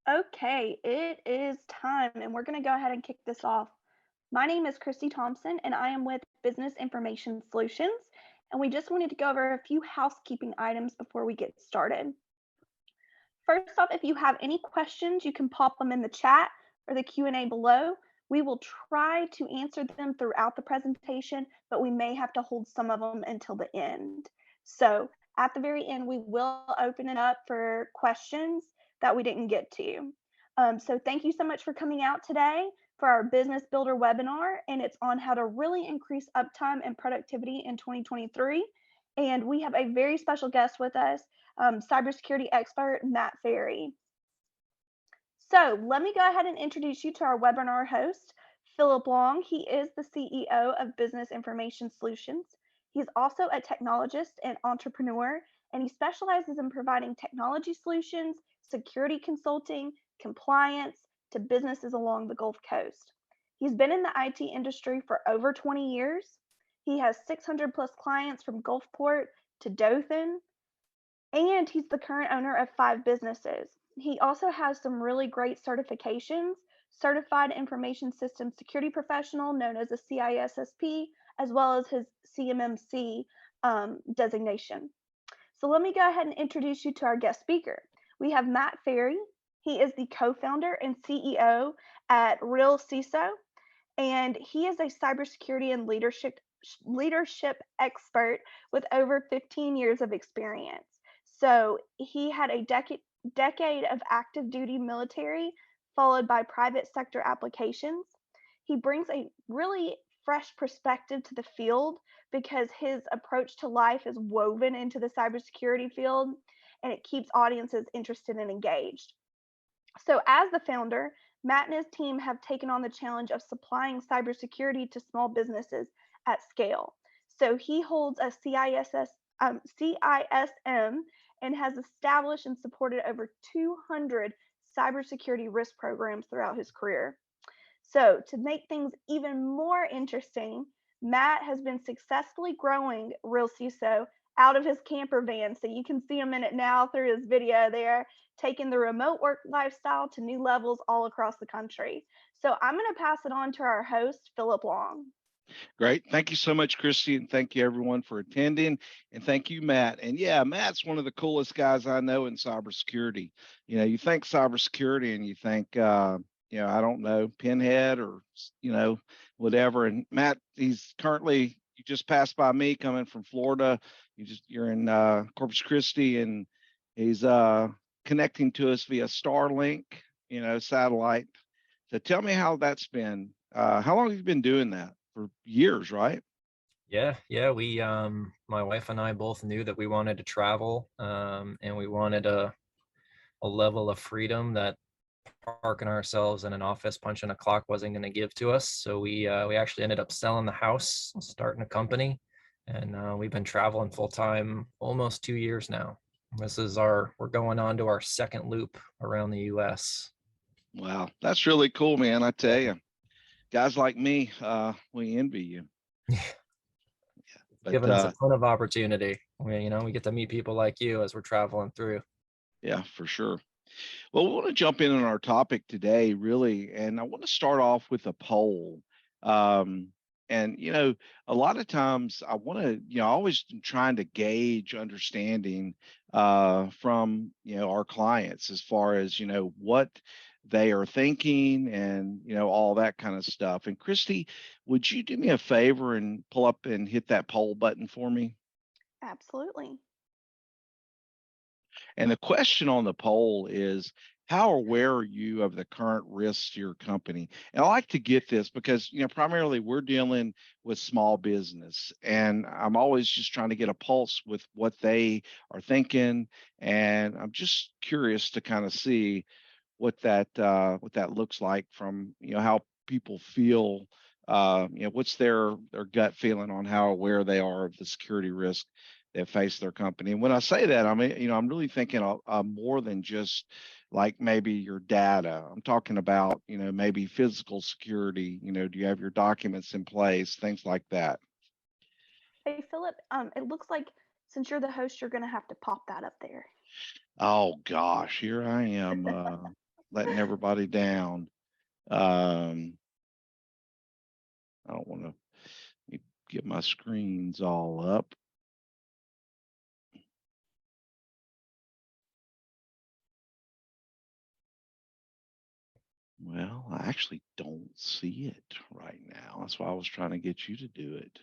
Okay, it is time, and we're going to go ahead and kick this off. My name is Christy Thompson, and I am with Business Information Solutions. And we just wanted to go over a few housekeeping items before we get started. First off, if you have any questions, you can pop them in the chat or the Q&A below. We will try to answer them throughout the presentation, but we may have to hold some of them until the end. So at the very end, we will open it up for questions that we didn't get to. So thank you so much for coming out today for our Business Builder webinar, and it's on how to really increase uptime and productivity in 2023. And we have a very special guest with us, cybersecurity expert Matt Farry. So let me go ahead and introduce you to our webinar host, Phillip Long. He is the CEO of Business Information Solutions. He's also a technologist and entrepreneur, and he specializes in providing technology solutions, security consulting, compliance to businesses along the Gulf Coast. He's been in the IT industry for over 20 years. He has 600 plus clients from Gulfport to Dothan, and he's the current owner of 5 businesses. He also has some really great certifications: Certified Information System Security Professional, known as a CISSP, as well as his CMMC designation. So let me go ahead and introduce you to our guest speaker. We have Matt Farry. He is the co-founder and CEO at Real CISO, and he is a cybersecurity and leadership expert with over 15 years of experience. So he had a decade of active duty military, followed by private sector applications. He brings a really fresh perspective to the field because his approach to life is woven into the cybersecurity field, and it keeps audiences interested and engaged. So, as the founder, Matt and his team have taken on the challenge of supplying cybersecurity to small businesses at scale. So, he holds a CISM and has established and supported over 200 cybersecurity risk programs throughout his career. So, to make things even more interesting, Matt has been successfully growing Real CISO out of his camper van. So, you can see him in it now through his video there, taking the remote work lifestyle to new levels all across the country. So, I'm going to pass it on to our host, Phillip Long. Great. Thank you so much, Christy, and thank you everyone for attending. And thank you, Matt. And yeah, Matt's one of the coolest guys I know in cybersecurity. You think cybersecurity and you think, I don't know, Pinhead or whatever. And Matt, you just passed by me coming from Florida. You're in Corpus Christi, and he's connecting to us via Starlink, satellite. So tell me how that's been. How long have you been doing that? For years, right? Yeah. We, my wife and I both knew that we wanted to travel, and we wanted a level of freedom that parking ourselves in an office punching a clock wasn't going to give to us. So we actually ended up selling the house, starting a company, and we've been traveling full time almost 2 years now. We're going on to our second loop around the U.S. Wow, that's really cool, man. I tell you, guys like me, we envy you. But, giving us a ton of opportunity. We get to meet people like you as we're traveling through. Yeah, for sure. Well, we want to jump in on our topic today, really, and I want to start off with a poll. And a lot of times I want to, always trying to gauge understanding from our clients as far as what they are thinking and all that kind of stuff. And Christy, would you do me a favor and pull up and hit that poll button for me? Absolutely. And the question on the poll is, how aware are you of the current risks to your company? And I like to get this because, primarily we're dealing with small business, and I'm always just trying to get a pulse with what they are thinking. And I'm just curious to kind of see what that looks like from, how people feel, what's their gut feeling on how aware they are of the security risk that face their company. And when I say that, I mean, I'm really thinking more than just like maybe your data. I'm talking about, maybe physical security. Do you have your documents in place? Things like that. Hey, Phillip, it looks like since you're the host, you're going to have to pop that up there. Oh gosh, here I am. letting everybody down. I don't want to get my screens all up. Well, I actually don't see it right now. That's why I was trying to get you to do it.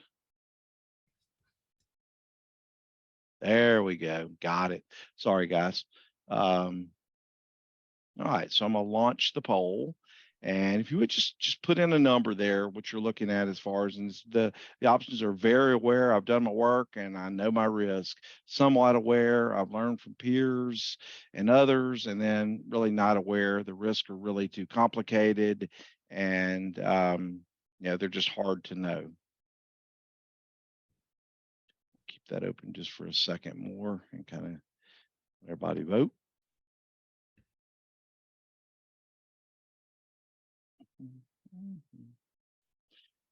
There we go. Got it. Sorry, guys. All right, so I'm gonna launch the poll, and if you would just put in a number there, what you're looking at as far as, and the options are very aware. I've done my work and I know my risk. Somewhat aware. I've learned from peers and others, and then really not aware. The risks are really too complicated, and they're just hard to know. Keep that open just for a second more and kind of everybody vote.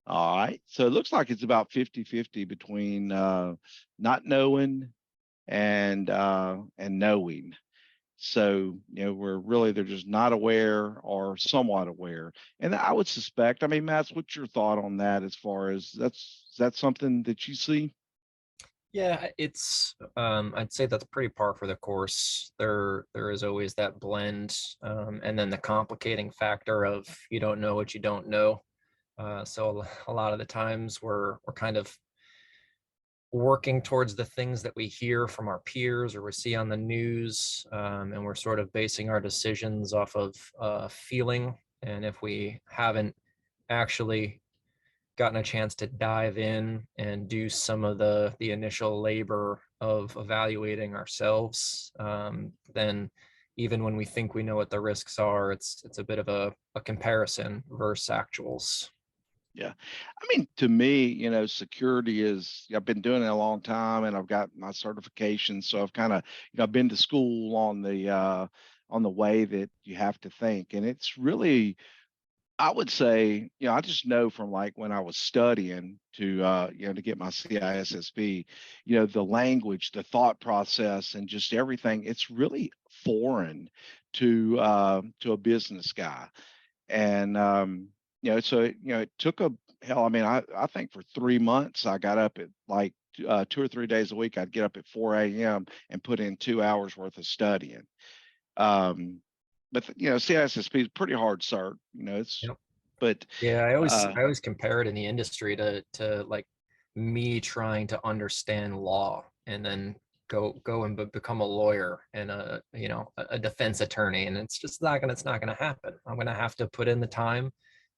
All right. So it looks like it's about 50-50 between not knowing and knowing. So, they're just not aware or somewhat aware. And I would suspect, I mean, Matt, what's your thought on that as far as is that something that you see? Yeah, it's I'd say that's pretty par for the course. There is always that blend, and then the complicating factor of you don't know what you don't know. So a lot of the times we're kind of working towards the things that we hear from our peers or we see on the news, and we're sort of basing our decisions off of feeling. And if we haven't actually gotten a chance to dive in and do some of the initial labor of evaluating ourselves, then even when we think we know what the risks are, it's a bit of a comparison versus actuals. Yeah. I mean, to me, security I've been doing it a long time and I've got my certification. So I've kind of, I've been to school on the way that you have to think. And it's really, I would say, I just know from like when I was studying to get my CISSP, the language, the thought process, and just everything, it's really foreign to a business guy. And, it took I mean, I think for 3 months, I got up at like 2 or 3 days a week. I'd get up at 4 a.m. and put in 2 hours worth of studying. But CISSP is pretty hard cert, Yep. but yeah, I always compare it in the industry to like me trying to understand law and then go and become a lawyer and a defense attorney, and it's not gonna happen. I'm gonna have to put in the time.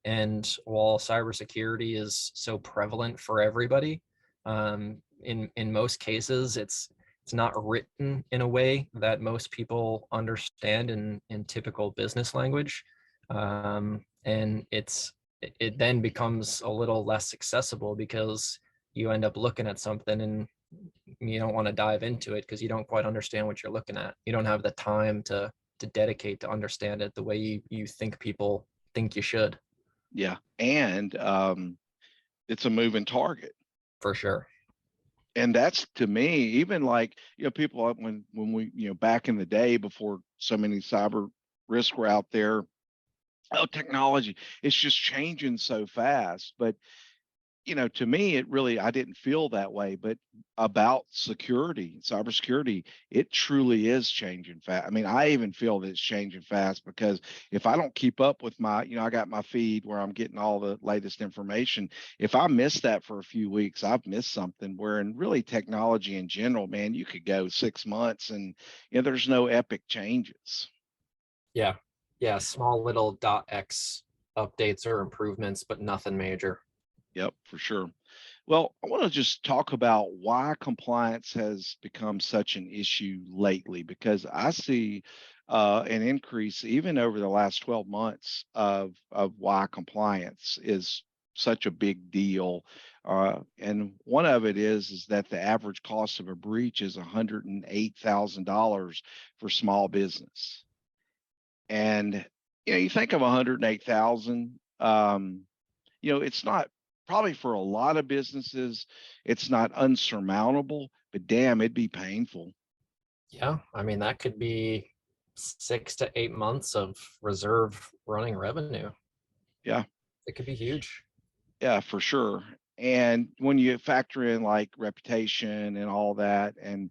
And while cybersecurity is so prevalent for everybody, in most cases it's not written in a way that most people understand in typical business language, and it then becomes a little less accessible because you end up looking at something and you don't want to dive into it because you don't quite understand what you're looking at. You don't have the time to dedicate to understand it the way you think people think you should. yeah, and it's a moving target. For sure. And that's, to me, even like, people when we, back in the day before so many cyber risks were out there, technology, it's just changing so fast. But to me, I didn't feel that way, but about cybersecurity, it truly is changing fast. I mean, I even feel that it's changing fast because if I don't keep up with I got my feed where I'm getting all the latest information. If I miss that for a few weeks, I've missed something. Where in really technology in general, man, you could go 6 months and there's no epic changes. Yeah. Yeah. Small little .x updates or improvements, but nothing major. Yep, for sure. Well, I want to just talk about why compliance has become such an issue lately, because I see an increase even over the last 12 months of why compliance is such a big deal. And one of it is that the average cost of a breach is $108,000 for small business. And you think of 108,000, it's not, probably for a lot of businesses, it's not unsurmountable, but damn, it'd be painful. Yeah. I mean, that could be 6 to 8 months of reserve running revenue. Yeah. It could be huge. Yeah, for sure. And when you factor in like reputation and all that, and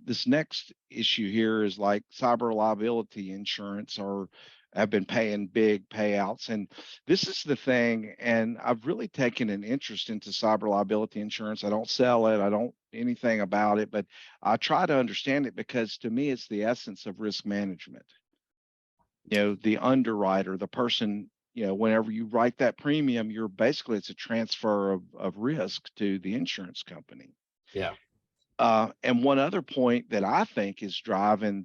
this next issue here is like cyber liability insurance or have been paying big payouts. And this is the thing. And I've really taken an interest into cyber liability insurance. I don't sell it, I don't anything about it, but I try to understand it because to me, it's the essence of risk management. The underwriter, the person, whenever you write that premium, you're basically, it's a transfer of risk to the insurance company. Yeah. And one other point that I think is driving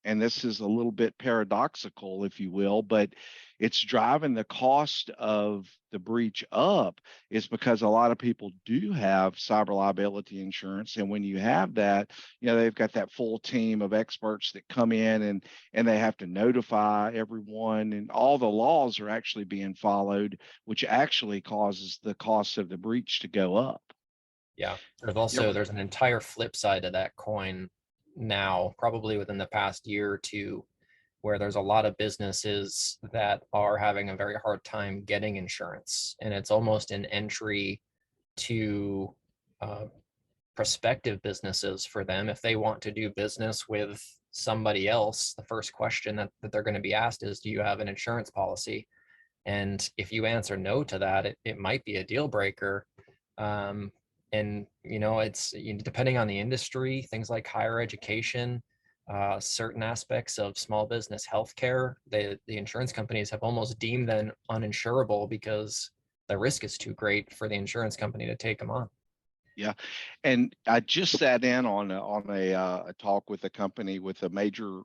and this is a little bit paradoxical, if you will, but it's driving the cost of the breach up is because a lot of people do have cyber liability insurance. And when you have that, they've got that full team of experts that come in and they have to notify everyone, and all the laws are actually being followed, which actually causes the cost of the breach to go up. Yeah. There's an entire flip side to that coin now, probably within the past year or two, where there's a lot of businesses that are having a very hard time getting insurance. And it's almost an entry to prospective businesses for them. If they want to do business with somebody else, the first question that they're going to be asked is, do you have an insurance policy? And if you answer no to that, it might be a deal breaker. And it's depending on the industry, things like higher education, certain aspects of small business healthcare, the insurance companies have almost deemed them uninsurable because the risk is too great for the insurance company to take them on. Yeah, and I just sat in on a talk with a company with a major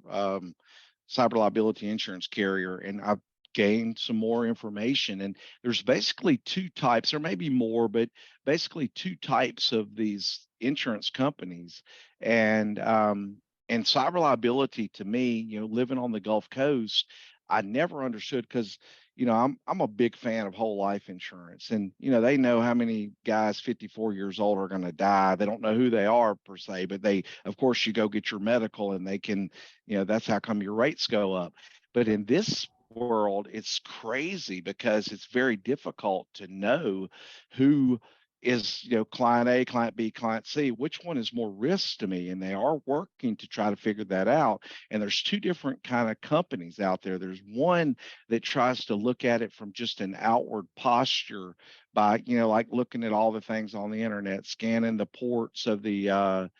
cyber liability insurance carrier, and I've gained some more information. And there's basically two types, or maybe more, but basically two types of these insurance companies. And cyber liability to me, living on the Gulf Coast, I never understood because I'm a big fan of whole life insurance, and they know how many guys 54 years old are going to die. They don't know who they are per se, but they, of course, you go get your medical, and they can, that's how come your rates go up. But in this world, it's crazy because it's very difficult to know who is client A, client B, client C, which one is more risk to me, and they are working to try to figure that out. And there's two different kind of companies out there. There's one that tries to look at it from just an outward posture by like looking at all the things on the internet, scanning the ports of the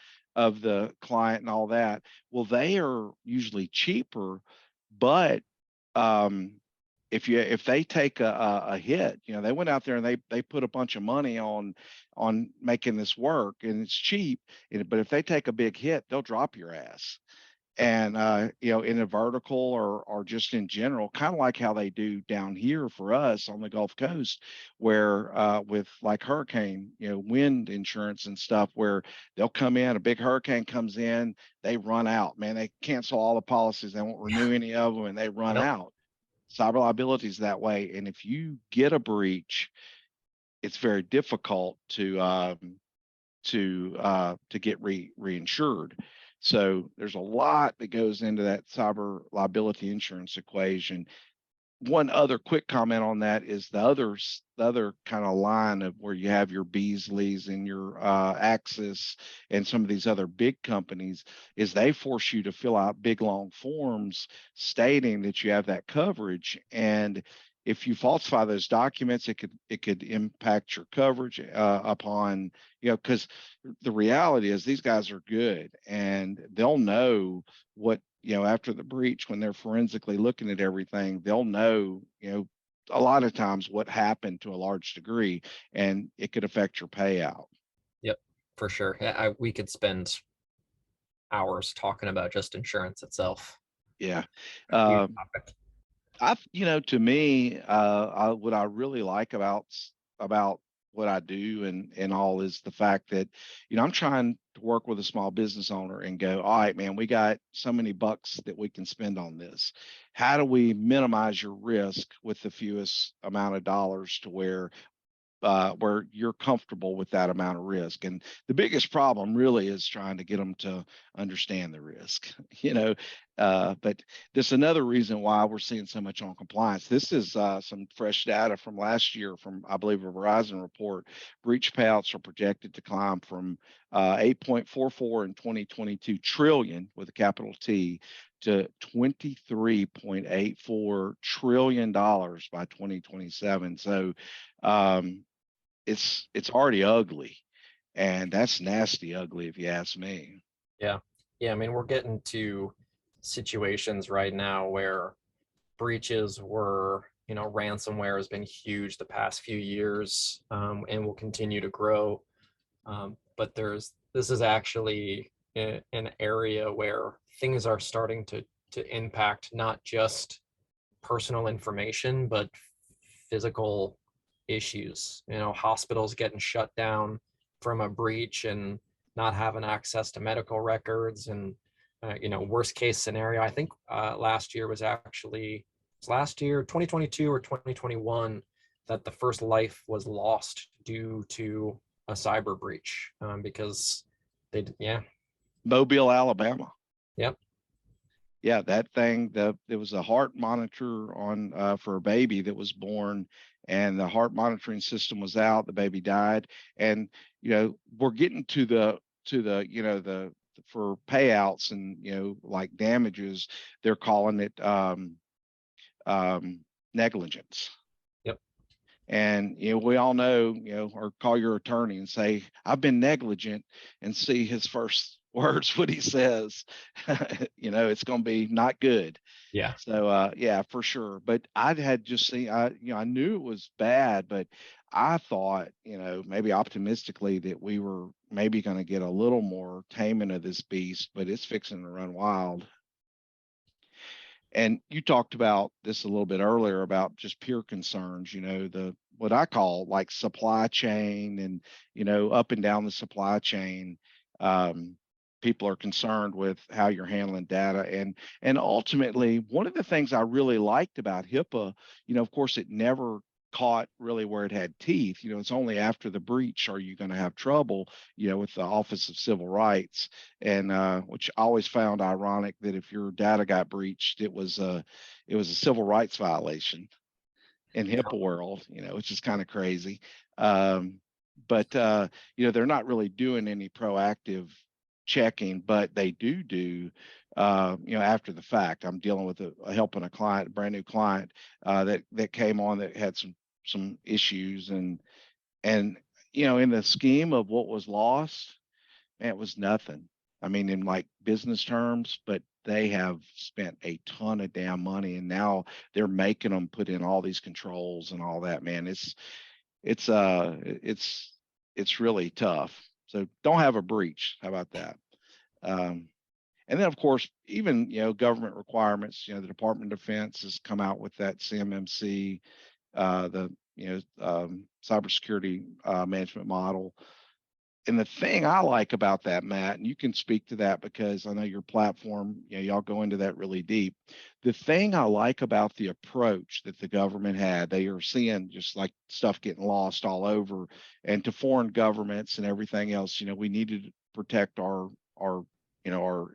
client and all that. Well, they are usually cheaper, but if they take a hit, they went out there and they put a bunch of money on making this work, and it's cheap. But if they take a big hit, they'll drop your ass. And in a vertical or just in general, kind of like how they do down here for us on the Gulf Coast, where with like hurricane, wind insurance and stuff, where they'll come in, a big hurricane comes in, they run out, man, they cancel all the policies, they won't renew any of them, and they run out. Cyber liability is that way, and if you get a breach, it's very difficult to get reinsured. So there's a lot that goes into that cyber liability insurance equation. One other quick comment on that is the other kind of line of where you have your Beasleys and your Axis and some of these other big companies is they force you to fill out big long forms stating that you have that coverage. And if you falsify those documents, it could impact your coverage upon, because the reality is these guys are good and they'll know what, after the breach, when they're forensically looking at everything, they'll know, a lot of times what happened to a large degree, and it could affect your payout. Yep, for sure. Yeah, we could spend hours talking about just insurance itself. Yeah. To me, what I really like about what I do and all is the fact that, I'm trying to work with a small business owner and go, all right, man, we got so many bucks that we can spend on this. How do we minimize your risk with the fewest amount of dollars to where where you're comfortable with that amount of risk. And the biggest problem really is trying to get them to understand the risk, but there's another reason why we're seeing so much on compliance. This is some fresh data from last year from, I believe, a Verizon report. Breach payouts are projected to climb from 8.44 in 2022 trillion with a capital T to $23.84 trillion by 2027. So it's already ugly, and that's nasty ugly if you ask me. Yeah. I mean, we're getting to situations right now where breaches were, ransomware has been huge the past few years, and will continue to grow. But this is actually an area where things are starting to impact not just personal information, but physical issues. Hospitals getting shut down from a breach and not having access to medical records, and worst case scenario, I think last year 2022 or 2021, that the first life was lost due to a cyber breach, because Mobile, Alabama. Yep. Yeah, that thing, there was a heart monitor on for a baby that was born, and the heart monitoring system was out. The baby died, and we're getting to the for payouts and like damages, they're calling it negligence. Yep. And we all know, or call your attorney and say, I've been negligent, and see his first words, what he says. It's going to be not good. Yeah. So yeah, for sure. But I had just seen, I knew it was bad, but I thought, maybe optimistically, that we were maybe going to get a little more taming of this beast, but it's fixing to run wild. And you talked about this a little bit earlier about just peer concerns, what I call like supply chain, and, up and down the supply chain. People are concerned with how you're handling data. And ultimately, one of the things I really liked about HIPAA, of course, it never caught really where it had teeth. It's only after the breach are you going to have trouble, with the Office of Civil Rights, and which I always found ironic that if your data got breached, it was a civil rights violation in HIPAA world, which is kind of crazy. But they're not really doing any proactive checking, but they do after the fact. I'm dealing with helping a client, a brand new client that came on that had some issues, and in the scheme of what was lost, man, it was nothing. I mean, in like business terms, but they have spent a ton of damn money, and now they're making them put in all these controls and all that. Man, it's really tough. So don't have a breach. How about that? And then, of course, even government requirements. The Department of Defense has come out with that CMMC, the cybersecurity management model. And the thing I like about that, Matt, and you can speak to that because I know your platform, y'all go into that really deep. The thing I like about the approach that the government had, they are seeing just like stuff getting lost all over, and to foreign governments and everything else, we needed to protect our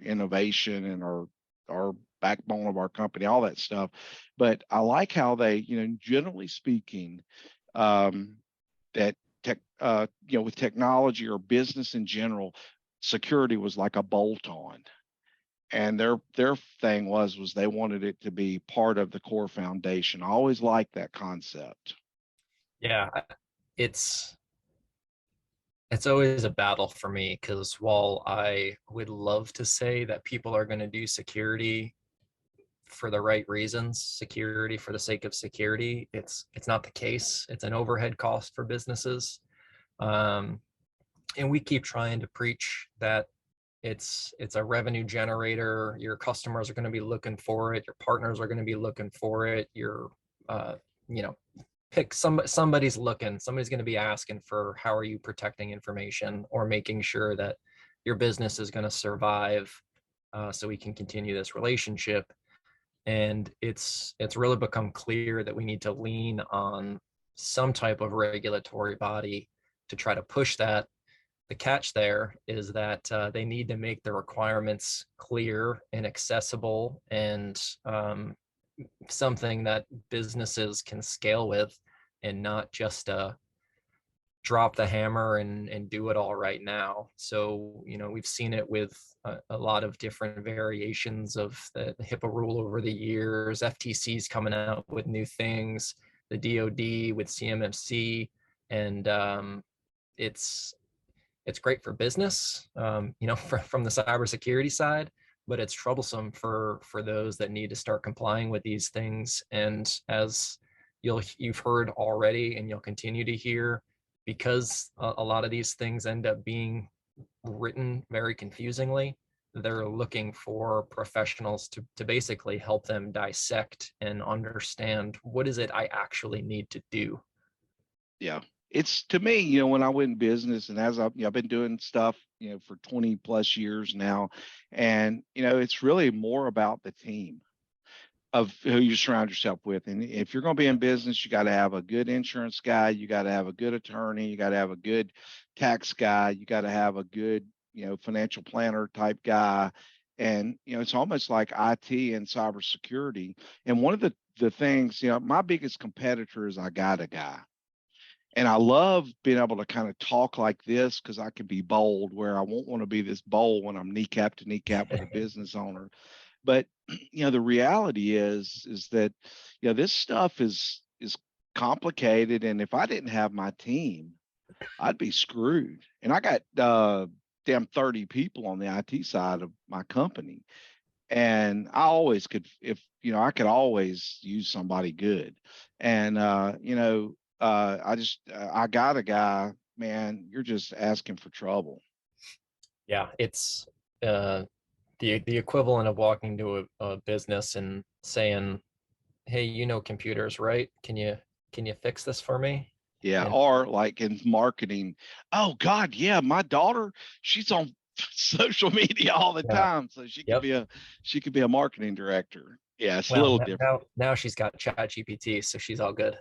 innovation and our backbone of our company, all that stuff. But I like how they, generally speaking, that with technology or business in general, security was like a bolt-on, and their thing was they wanted it to be part of the core foundation. I always liked that concept. Yeah, it's always a battle for me, because while I would love to say that people are going to do security for the right reasons, security for the sake of security, it's not the case. It's an overhead cost for businesses. And we keep trying to preach that it's a revenue generator. Your customers are going to be looking for it. Your partners are going to be looking for it. Your, pick somebody's looking. Somebody's going to be asking for how are you protecting information or making sure that your business is going to survive, so we can continue this relationship. And it's really become clear that we need to lean on some type of regulatory body to try to push that. The catch there is that they need to make the requirements clear and accessible, and something that businesses can scale with, and not just drop the hammer and do it all right now. So, we've seen it with a lot of different variations of the HIPAA rule over the years. FTC's coming out with new things, the DoD with CMMC, and it's great for business, from the cybersecurity side, but it's troublesome for those that need to start complying with these things. And as you've heard already, and you'll continue to hear, because a lot of these things end up being written very confusingly, they're looking for professionals to basically help them dissect and understand, what is it I actually need to do. Yeah. It's, to me, when I went in business, and as I've been doing stuff, for 20 plus years now, and, it's really more about the team of who you surround yourself with. And if you're going to be in business, you got to have a good insurance guy, you got to have a good attorney, you got to have a good tax guy, you got to have a good, financial planner type guy. And, it's almost like IT and cybersecurity. And one of the things, my biggest competitor is I got a guy. And I love being able to kind of talk like this, because I can be bold, where I won't want to be this bold when I'm kneecap to kneecap with a business owner. But the reality is that this stuff is complicated, and if I didn't have my team, I'd be screwed. And I got damn 30 people on the IT side of my company, and I always could, if I could always use somebody good. And I got a guy, man, you're just asking for trouble. Yeah, it's the equivalent of walking to a business and saying, hey, computers, right? Can you fix this for me? Yeah. And Or like in marketing, oh God, yeah, my daughter, she's on social media all the yeah, time, so she could yep. be a marketing director. Yeah, it's a Well, little different. now she's got ChatGPT, so she's all good.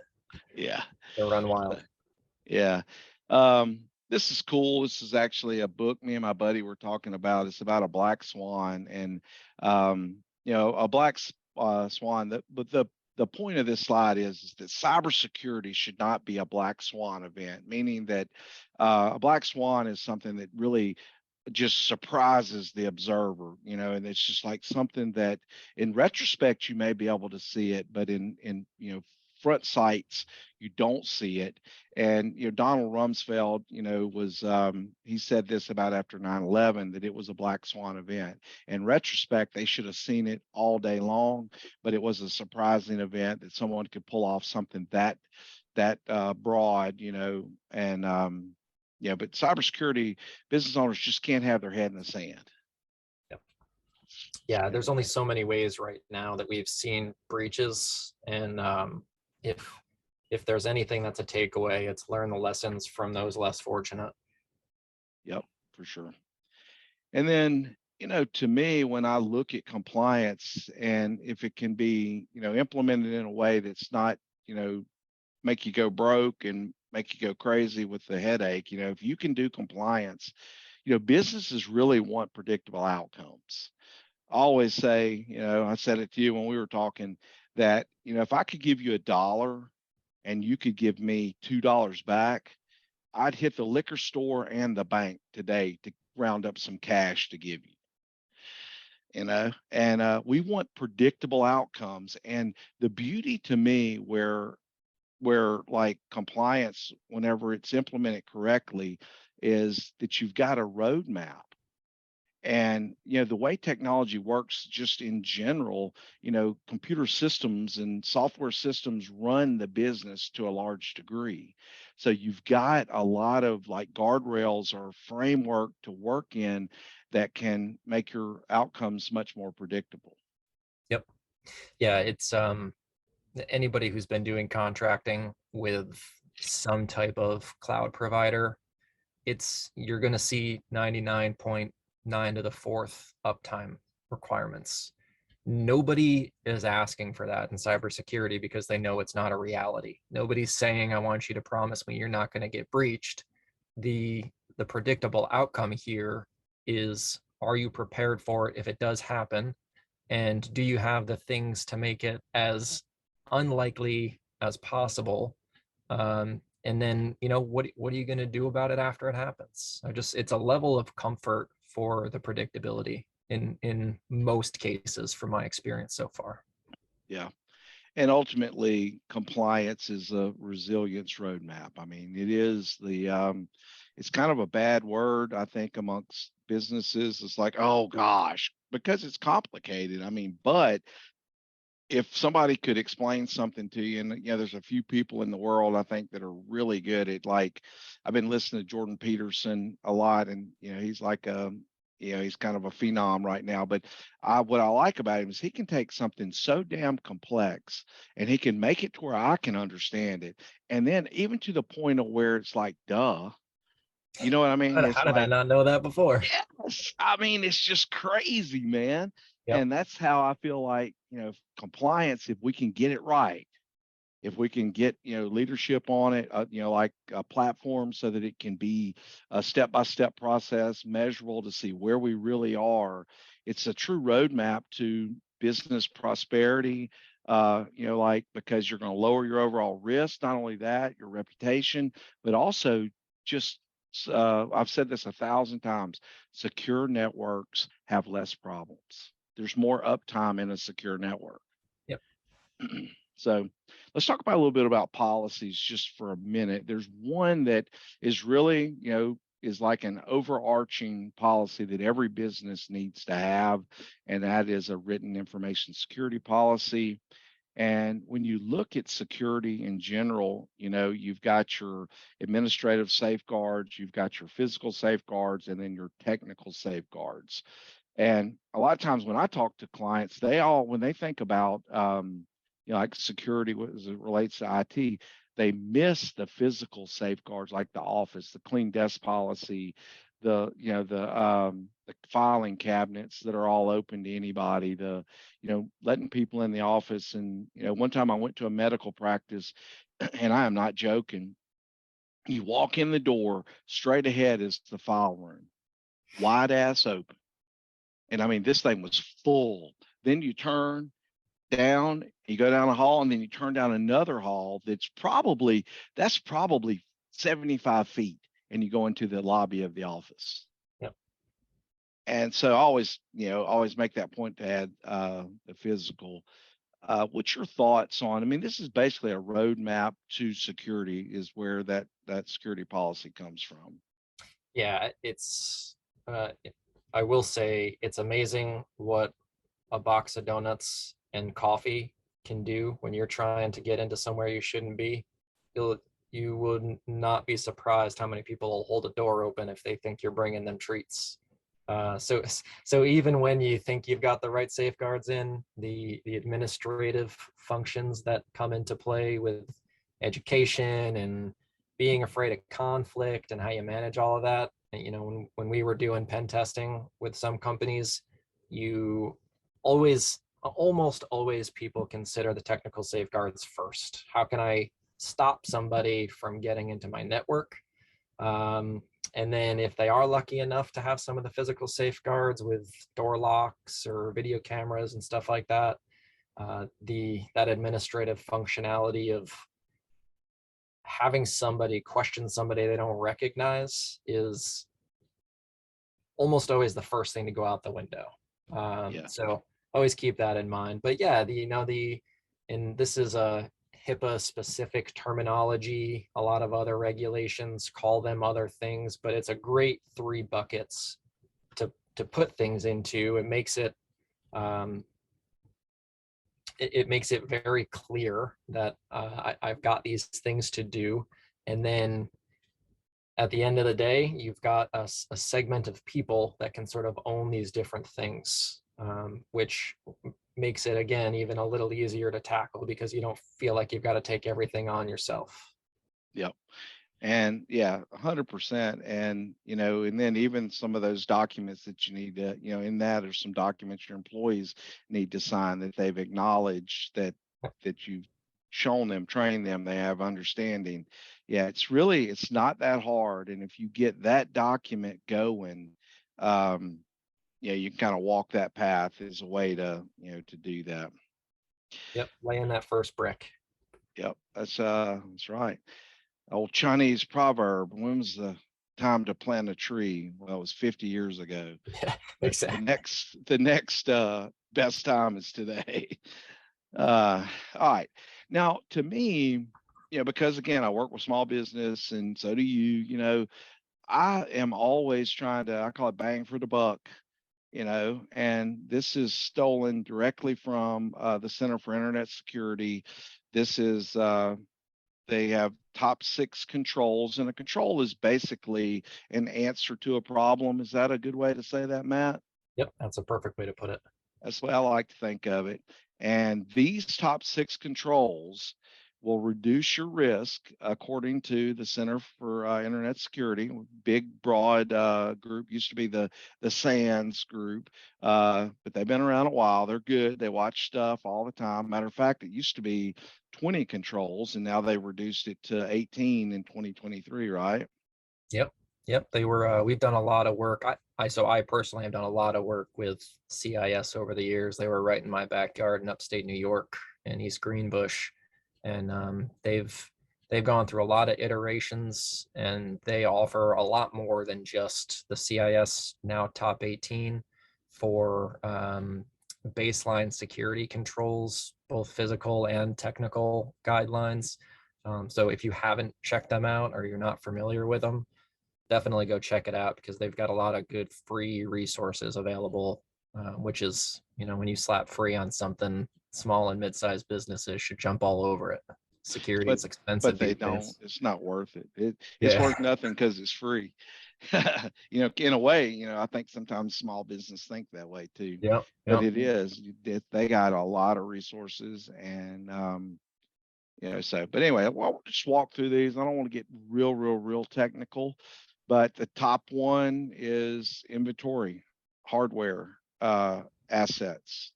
Yeah. They'll run wild. Yeah. This is cool. This is actually a book me and my buddy were talking about. It's about a black swan, and a black swan. But the point of this slide is that cybersecurity should not be a black swan event, meaning that a black swan is something that really just surprises the observer, and it's just like something that in retrospect you may be able to see it, but in front sights you don't see it. And Donald Rumsfeld was he said this about after 9/11, that it was a black swan event. In retrospect, they should have seen it all day long, but it was a surprising event that someone could pull off something that broad, and yeah, but cybersecurity business owners just can't have their head in the sand. Yep. Yeah, there's only so many ways right now that we've seen breaches, and if there's anything that's a takeaway, it's learn the lessons from those less fortunate. Yep, for sure. And then, to me, when I look at compliance, and if it can be, implemented in a way that's not, make you go broke and make you go crazy with the headache, if you can do compliance, businesses really want predictable outcomes. I always say, I said it to you when we were talking, that, if I could give you $1 and you could give me $2 back, I'd hit the liquor store and the bank today to round up some cash to give you. And we want predictable outcomes. And the beauty to me, where like compliance, whenever it's implemented correctly, is that you've got a roadmap. And the way technology works, just in general, computer systems and software systems run the business to a large degree. So you've got a lot of like guardrails or framework to work in that can make your outcomes much more predictable. Yep. Yeah, it's anybody who's been doing contracting with some type of cloud provider, you're going to see 99.9 to the fourth uptime requirements. nobody is asking for that in cybersecurity because they know it's not a reality. Nobody's saying, I want you to promise me you're not going to get breached. The predictable outcome here is, are you prepared for it if it does happen? And do you have the things to make it as unlikely as possible? And then, what are you going to do about it after it happens? It's a level of comfort for the predictability in most cases from my experience so far. Yeah. And ultimately, compliance is a resilience roadmap. I mean, it is it's kind of a bad word, I think, amongst businesses. It's like, oh gosh, because it's complicated. I mean, but if somebody could explain something to you, and there's a few people in the world I think that are really good at, like, I've been listening to Jordan Peterson a lot, and he's like he's kind of a phenom right now. But what I like about him is he can take something so damn complex and he can make it to where I can understand it, and then even to the point of where it's like, duh, you know what I mean? It's How did I like, not know that before? yes, I mean, it's just crazy, man. Yep. And that's how I feel like, compliance, if we can get it right, if we can get, leadership on it, like a platform so that it can be a step-by-step process, measurable to see where we really are. It's a true roadmap to business prosperity, like, because you're going to lower your overall risk. Not only that, your reputation, but also just, I've said this 1,000 times, secure networks have less problems. There's more uptime in a secure network. Yep. So let's talk about a little bit about policies just for a minute. There's one that is really, is like an overarching policy that every business needs to have, and that is a written information security policy. And when you look at security in general, you've got your administrative safeguards, you've got your physical safeguards, and then your technical safeguards. And a lot of times when I talk to clients, when they think about, like security as it relates to IT, they miss the physical safeguards, like the office, the clean desk policy, the filing cabinets that are all open to anybody, letting people in the office. And, one time I went to a medical practice, and I am not joking. You walk in the door, straight ahead is the file room, wide ass open. And I mean, this thing was full. Then you turn down, you go down a hall, and then you turn down another hall that's probably 75 feet, and you go into the lobby of the office. Yep. And so I always make that point to add the physical. What's your thoughts on? I mean, this is basically a roadmap to security, is where that security policy comes from. Yeah, it's. I will say it's amazing what a box of donuts and coffee can do when you're trying to get into somewhere you shouldn't be. You would not be surprised how many people will hold a door open if they think you're bringing them treats. So even when you think you've got the right safeguards in, the administrative functions that come into play with education and being afraid of conflict and how you manage all of that. And, when we were doing pen testing with some companies, you almost always people consider the technical safeguards first. How can I stop somebody from getting into my network? And then if they are lucky enough to have some of the physical safeguards with door locks or video cameras and stuff like that, that administrative functionality of having somebody question somebody they don't recognize is almost always the first thing to go out the window. So always keep that in mind. But yeah, and this is a HIPAA specific terminology. A lot of other regulations call them other things, but it's a great 3 buckets to put things into. It makes it it makes it very clear that I've got these things to do. And then at the end of the day, you've got a segment of people that can sort of own these different things, which makes it, again, even a little easier to tackle because you don't feel like you've got to take everything on yourself. Yep. And yeah, 100%. And, and then even some of those documents that you need to, in that are some documents your employees need to sign that they've acknowledged that you've shown them, trained them, they have understanding. Yeah, it's not that hard. And if you get that document going, yeah, you can kind of walk that path as a way to do that. Yep, laying that first brick. Yep, that's right. Old Chinese proverb, when was the time to plant a tree? Well, it was 50 years ago. Yeah, But exactly. the next best time is today. All right. Now, to me, because again, I work with small business and so do you, I am always trying to, I call it bang for the buck, and this is stolen directly from the Center for Internet Security. This is they have top 6 controls, and a control is basically an answer to a problem. Is that a good way to say that, Matt? Yep, that's a perfect way to put it. That's the way I like to think of it. And these top 6 controls will reduce your risk according to the Center for Internet Security. Big, broad group, used to be the SANS group, but they've been around a while. They're good. They watch stuff all the time. Matter of fact, it used to be 20 controls, and now they reduced it to 18 in 2023, right? Yep, they were. We've done a lot of work. I personally have done a lot of work with CIS over the years. They were right in my backyard in upstate New York in East Greenbush, and they've gone through a lot of iterations, and they offer a lot more than just the CIS now top 18 for baseline security controls, both physical and technical guidelines. So if you haven't checked them out or you're not familiar with them, definitely go check it out because they've got a lot of good free resources available, which is, when you slap free on something, small and mid-sized businesses should jump all over it. Security But is expensive but they these don't. days. It's not worth it. It's Yeah. worth nothing because it's free. In a way, I think sometimes small business think that way too. Yep. But Yep. it is, they got a lot of resources and so, but anyway, we'll just walk through these. I don't want to get real technical, but the top one is inventory, hardware, assets.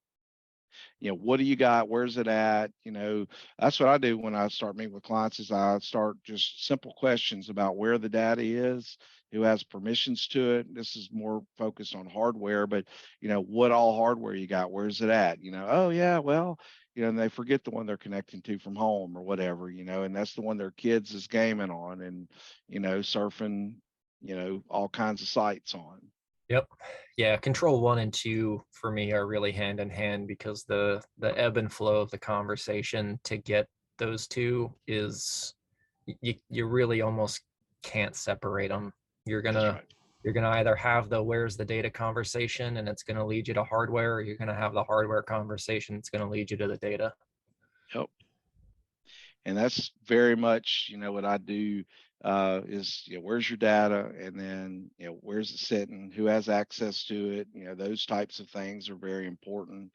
What do you got? Where's it at? That's what I do when I start meeting with clients is I start just simple questions about where the data is, who has permissions to it. This is more focused on hardware, but what all hardware you got? Where's it at? Oh yeah, well, and they forget the one they're connecting to from home or whatever, and that's the one their kids is gaming on and, surfing, all kinds of sites on. Yep. Yeah, control 1 and 2 for me are really hand in hand because the ebb and flow of the conversation to get those two is you really almost can't separate them. You're That's gonna right. you're gonna either have the where's the data conversation and it's gonna lead you to hardware, or you're gonna have the hardware conversation, it's gonna lead you to the data. Yep. And that's very much, what I do is, where's your data, and then, where's it sitting, who has access to it, those types of things are very important.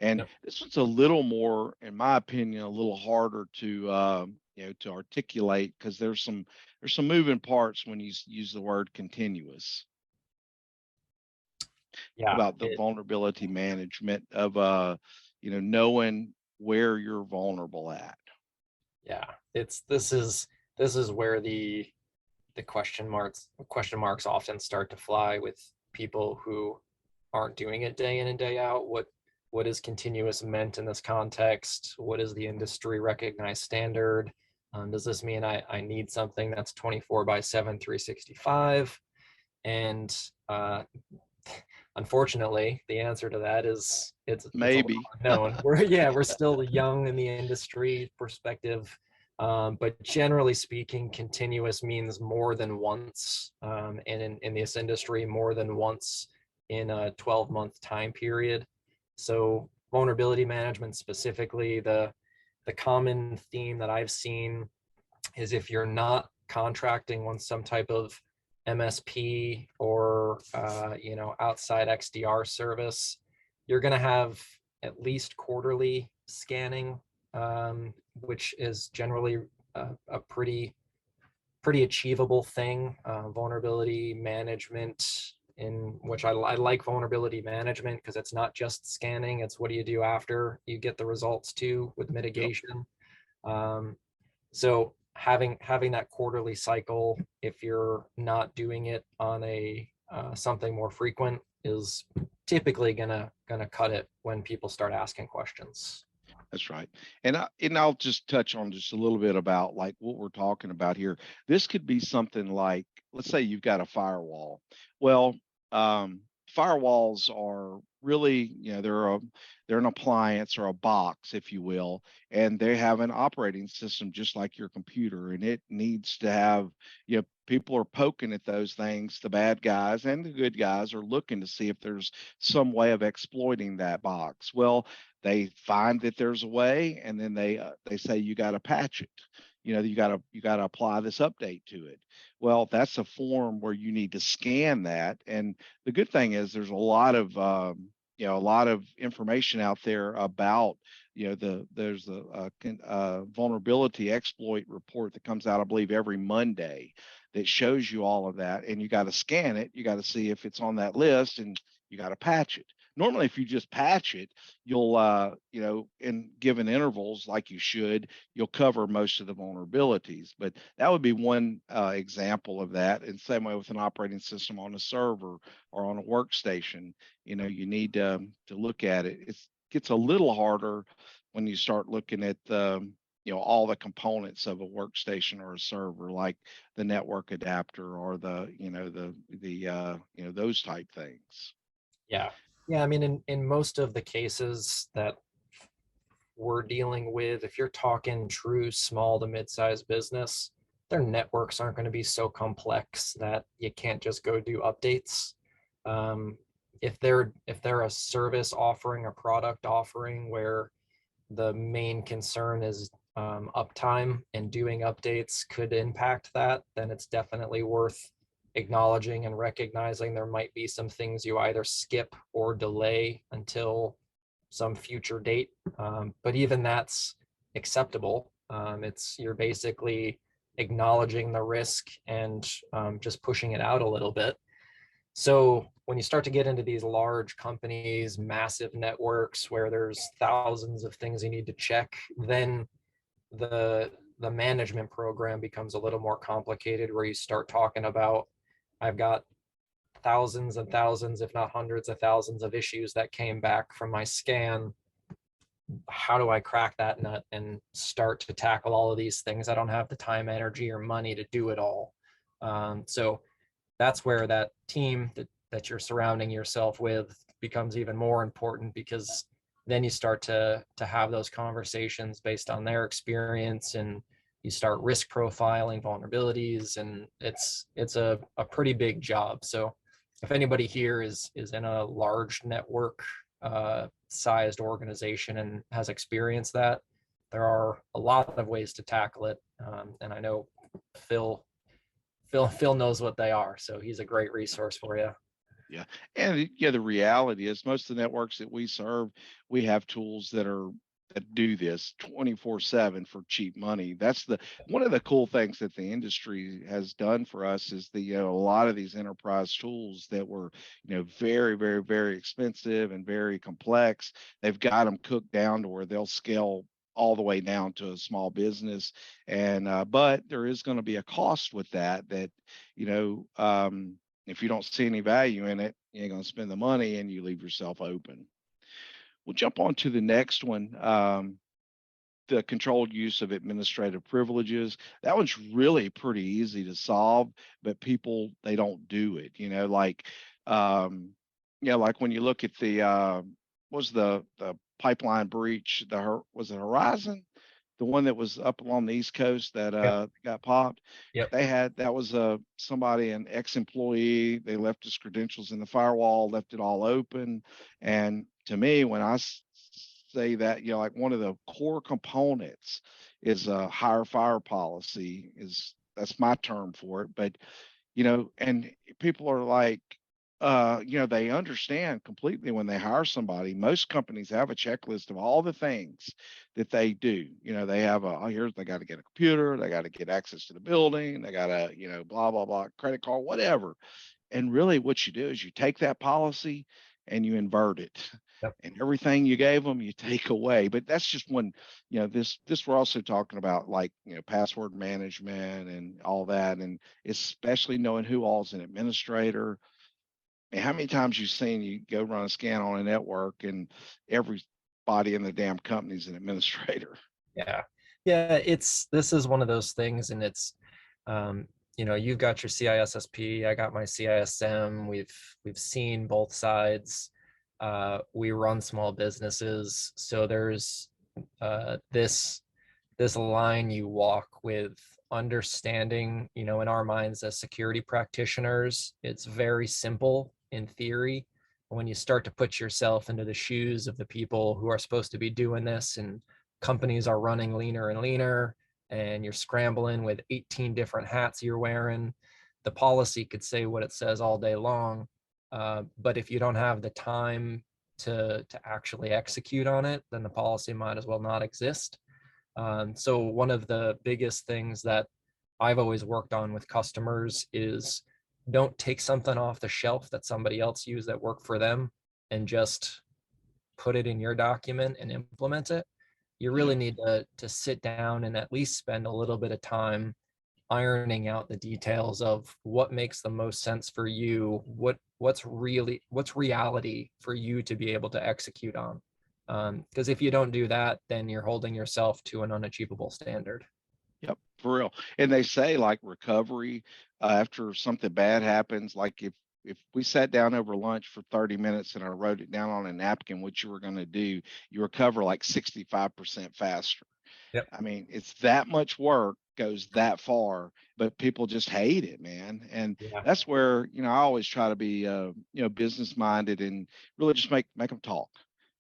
And Yep. this one's a little more, in my opinion, a little harder to, to articulate because there's some moving parts when you use the word continuous. Yeah. About the vulnerability management of, knowing where you're vulnerable at. Yeah, this is where the question marks often start to fly with people who aren't doing it day in and day out. What is continuous meant in this context? What is the industry recognized standard? Does this mean I need something that's 24/7, 365? And unfortunately, the answer to that is it's Maybe. unknown. We're still young in the industry perspective, but generally speaking, continuous means more than once, and in this industry, more than once in a 12-month time period. So vulnerability management specifically, the common theme that I've seen is if you're not contracting on some type of MSP or outside XDR service, you're going to have at least quarterly scanning, which is generally a pretty pretty achievable thing. Vulnerability management, in which I like vulnerability management because it's not just scanning, it's what do you do after you get the results too with mitigation. So having that quarterly cycle, if you're not doing it on a something more frequent, is typically gonna cut it when people start asking questions. That's right. And I'll just touch on just a little bit about like what we're talking about here. This could be something like, let's say you've got a firewall. Well, firewalls are really, they're an appliance or a box, if you will, and they have an operating system just like your computer, and it needs to have, people are poking at those things. The bad guys and the good guys are looking to see if there's some way of exploiting that box. Well, they find that there's a way, and then they say you got to patch it. You got to apply this update to it. Well, that's a form where you need to scan that. And the good thing is there's a lot of information out there about, there's a vulnerability exploit report that comes out, I believe, every Monday that shows you all of that. And you got to scan it. You got to see if it's on that list, and you got to patch it. Normally, if you just patch it, you'll, in given intervals, like you should, you'll cover most of the vulnerabilities. But that would be one example of that. And same way with an operating system on a server or on a workstation, you need to look at it. It gets a little harder when you start looking at all the components of a workstation or a server, like the network adapter or those type things. Yeah. Yeah, I mean, in most of the cases that we're dealing with, if you're talking true small to mid-sized business, their networks aren't going to be so complex that you can't just go do updates. If they're a service offering, a product offering where the main concern is uptime and doing updates could impact that, then it's definitely worth acknowledging and recognizing there might be some things you either skip or delay until some future date. But even that's acceptable. You're basically acknowledging the risk and just pushing it out a little bit. So when you start to get into these large companies, massive networks where there's thousands of things you need to check, then the management program becomes a little more complicated, where you start talking about, I've got thousands and thousands, if not hundreds of thousands of issues that came back from my scan. How do I crack that nut and start to tackle all of these things? I don't have the time, energy, or money to do it all. So that's where that team that you're surrounding yourself with becomes even more important, because then you start to have those conversations based on their experience, and you start risk profiling vulnerabilities, and it's a pretty big job. So if anybody here is in a large network sized organization and has experienced that, there are a lot of ways to tackle it. And I know Phil knows what they are, so he's a great resource for you. Yeah. And the reality is most of the networks that we serve, we have tools that do this 24/7 for cheap money. That's one of the cool things that the industry has done for us is a lot of these enterprise tools that were, very, very, very expensive and very complex. They've got them cooked down to where they'll scale all the way down to a small business. And, but there is going to be a cost with that, if you don't see any value in it, you ain't going to spend the money and you leave yourself open. We'll jump on to the next one, the controlled use of administrative privileges. That one's really pretty easy to solve, but people, they don't do it. Like when you look at the was the pipeline breach, was it Horizon? The one that was up along the East Coast that got popped. Yep. That was somebody, an ex-employee. They left his credentials in the firewall, left it all open. And to me, when I say that, like one of the core components is a hire fire policy. That's my term for it. But and people are like, they understand completely when they hire somebody. Most companies have a checklist of all the things that they do. They have they got to get a computer, they got to get access to the building, they got to, blah, blah, blah, credit card, whatever. And really what you do is you take that policy and you invert it. Yep. And everything you gave them, you take away. But that's just one, this we're also talking about, like, password management and all that. And especially knowing who all's an administrator. And how many times you've seen you go run a scan on a network and everybody in the damn company's an administrator. Yeah. This is one of those things, and it's, you've got your CISSP, I got my CISM. We've seen both sides. We run small businesses, so there's this line you walk with understanding, in our minds as security practitioners. It's very simple in theory. When you start to put yourself into the shoes of the people who are supposed to be doing this, and companies are running leaner and leaner, and you're scrambling with 18 different hats you're wearing, the policy could say what it says all day long. But if you don't have the time to actually execute on it, then the policy might as well not exist. So one of the biggest things that I've always worked on with customers is don't take something off the shelf that somebody else used that worked for them and just put it in your document and implement it. You really need to sit down and at least spend a little bit of time ironing out the details of what makes the most sense for you, what's reality for you to be able to execute on. Because if you don't do that, then you're holding yourself to an unachievable standard. Yep, for real. And they say, like, recovery after something bad happens, like if we sat down over lunch for 30 minutes and I wrote it down on a napkin what you were going to do, you recover like 65% faster. Yep. I mean, it's that much work goes that far, but people just hate it, man. And that's where, I always try to be, business minded and really just make them talk.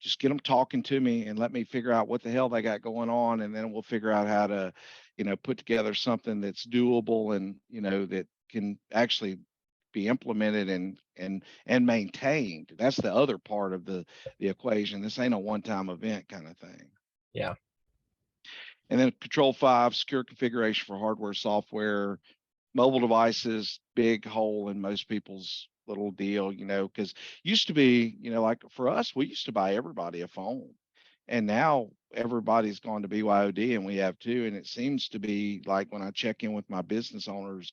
Just get them talking to me and let me figure out what the hell they got going on. And then we'll figure out how to, put together something that's doable and, that can actually be implemented and maintained. That's the other part of the equation. This ain't a one-time event kind of thing. Yeah. And then Control 5, secure configuration for hardware, software, mobile devices, big hole in most people's little deal, because used to be, like for us, we used to buy everybody a phone. And now everybody's gone to BYOD and we have two. And it seems to be like when I check in with my business owners,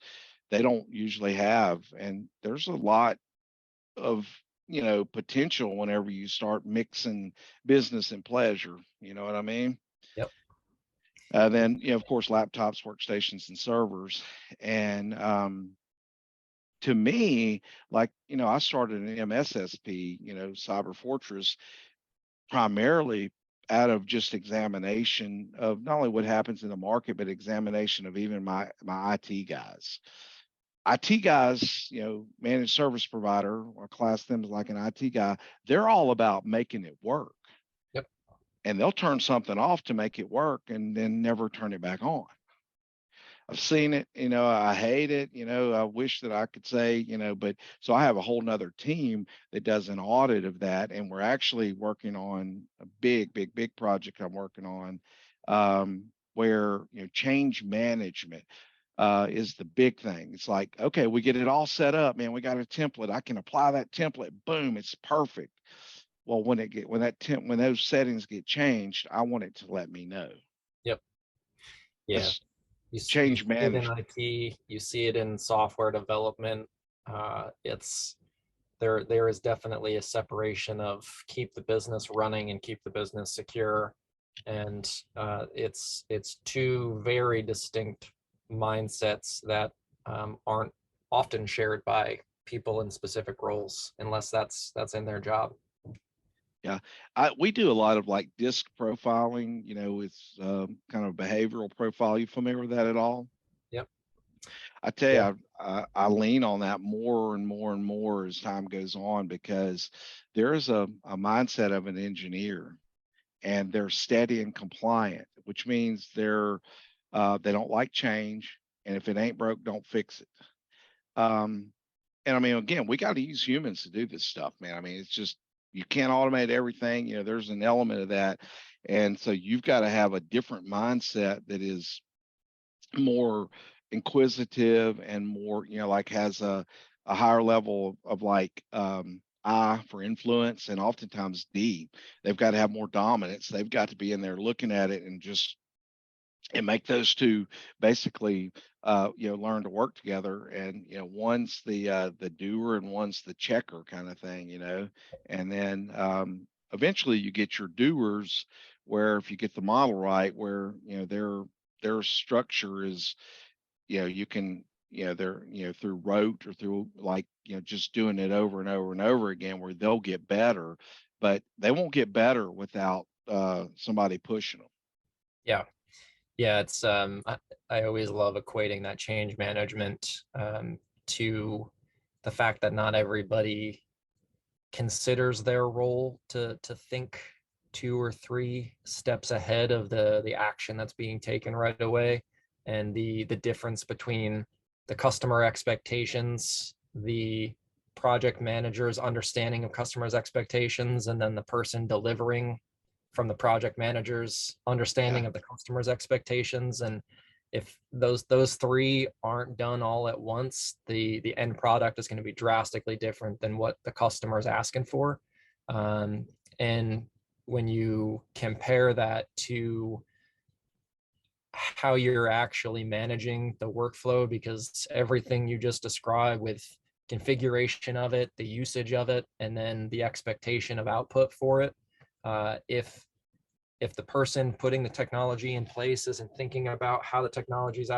they don't usually have. And there's a lot of, potential whenever you start mixing business and pleasure. You know what I mean? Yep. Then, of course, laptops, workstations, and servers. And to me, like, I started an MSSP, Cyber Fortress, primarily out of just examination of not only what happens in the market, but examination of even my IT guys. IT guys, managed service provider, or class them as like an IT guy, they're all about making it work. Yep. And they'll turn something off to make it work and then never turn it back on. I've seen it, I hate it, I wish that I could say, but so I have a whole nother team that does an audit of that. And we're actually working on a big project I'm working on, where, change management is the big thing. It's like, okay, we get it all set up, man. We got a template. I can apply that template. Boom, it's perfect. Well, when those settings get changed, I want it to let me know. Yep. Yeah. That's You change see it in management. IT, you see it in software development. There is definitely a separation of keep the business running and keep the business secure. And it's two very distinct mindsets that aren't often shared by people in specific roles unless that's in their job. Yeah, we do a lot of like disc profiling, with kind of behavioral profile. You familiar with that at all? Yep. I tell you, I lean on that more and more and more as time goes on, because there is a mindset of an engineer, and they're steady and compliant, which means they don't like change, and if it ain't broke, don't fix it. And I mean, again, we got to use humans to do this stuff, man. I mean, it's just, you can't automate everything. There's an element of that. And so you've got to have a different mindset that is more inquisitive and more, like has a higher level of like I for influence, and oftentimes D. They've got to have more dominance. They've got to be in there looking at it and make those two basically learn to work together, and one's the doer and one's the checker kind of thing, and then eventually you get your doers, where if you get the model right, where their structure is, you can, they're, through rote or through like, just doing it over and over and over again, where they'll get better, but they won't get better without somebody pushing them. Yeah. Yeah, it's I always love equating that change management to the fact that not everybody considers their role to think 2 or 3 steps ahead of the action that's being taken right away, and the difference between the customer expectations, the project manager's understanding of customers' expectations, and then the person delivering from the project manager's understanding of the customer's expectations. And if those 3 aren't done all at once, the end product is going to be drastically different than what the customer is asking for. And when you compare that to how you're actually managing the workflow, because everything you just described with configuration of it, the usage of it, and then the expectation of output for it, if the person putting the technology in place isn't thinking about how the technology is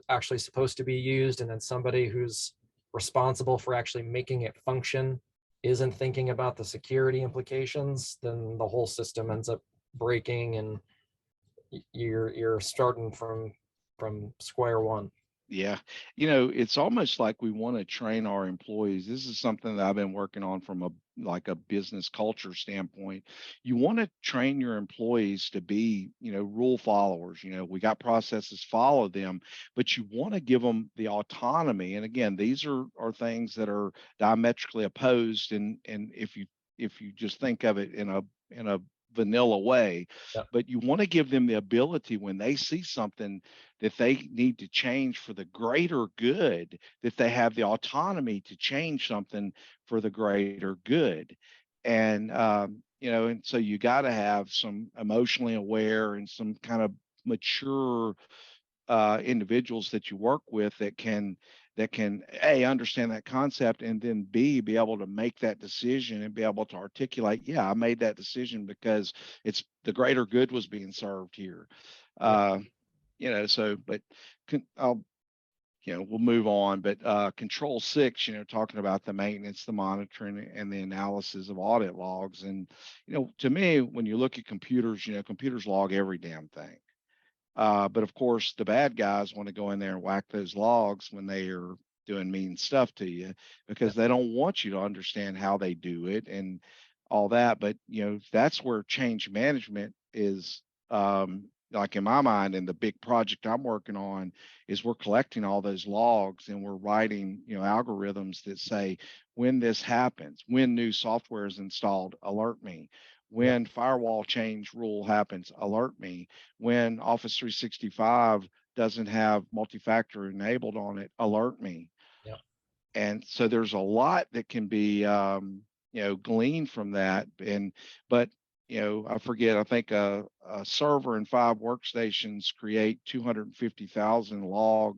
actually supposed to be used, and then somebody who's responsible for actually making it function isn't thinking about the security implications, then the whole system ends up breaking, and you're starting from square one. Yeah. It's almost like we want to train our employees. This is something that I've been working on from a business culture standpoint. You want to train your employees to be, rule followers. We got processes, follow them, but you want to give them the autonomy. And again, these are things that are diametrically opposed. And if you just think of it in a vanilla way, Yep. But you want to give them the ability, when they see something that they need to change for the greater good, that they have the autonomy to change something for the greater good. And and so you got to have some emotionally aware and some kind of mature individuals that you work with that can A, understand that concept, and then B, be able to make that decision and be able to articulate, yeah, I made that decision because it's the greater good was being served here. So, but I'll, we'll move on. But control 6, talking about the maintenance, the monitoring, and the analysis of audit logs. And, to me, when you look at computers, computers log every damn thing. But of course, the bad guys want to go in there and whack those logs when they are doing mean stuff to you, because they don't want you to understand how they do it and all that. But, that's where change management is, like in my mind, and the big project I'm working on is we're collecting all those logs, and we're writing, algorithms that say, when this happens, when new software is installed, alert me. When firewall change rule happens, alert me. When Office 365 doesn't have multi-factor enabled on it, alert me. Yeah. And so there's a lot that can be, gleaned from that. But I forget, I think a server and 5 workstations create 250,000 log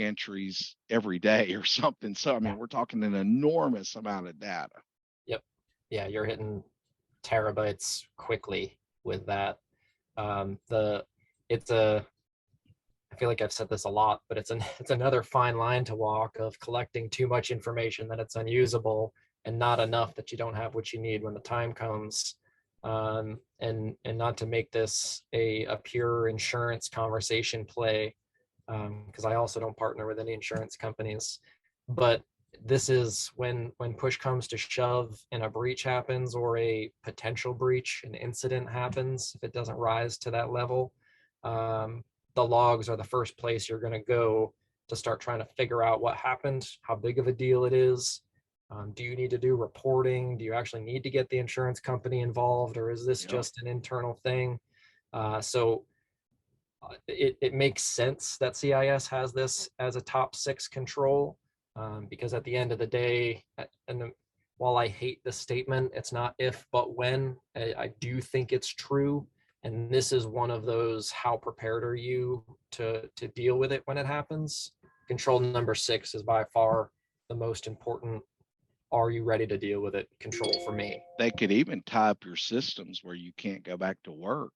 entries every day or something. So, I mean, we're talking an enormous amount of data. Yep. Yeah, you're hitting terabytes quickly with that. I feel like I've said this a lot, but it's another fine line to walk of collecting too much information that it's unusable, and not enough that you don't have what you need when the time comes. And not to make this a pure insurance conversation play, because I also don't partner with any insurance companies, but this is when push comes to shove and a breach happens, or a potential breach, an incident happens, if it doesn't rise to that level, the logs are the first place you're going to go to start trying to figure out what happened, how big of a deal it is. Do you need to do reporting? Do you actually need to get the insurance company involved, or is this just an internal thing? It makes sense that CIS has this as a top 6 control, because at the end of the day, while I hate the statement, it's not if, but when. I do think it's true. And this is one of those, how prepared are you to deal with it when it happens? Control number 6 is by far the most important. Are you ready to deal with it? Control for me. They could even tie up your systems where you can't go back to work.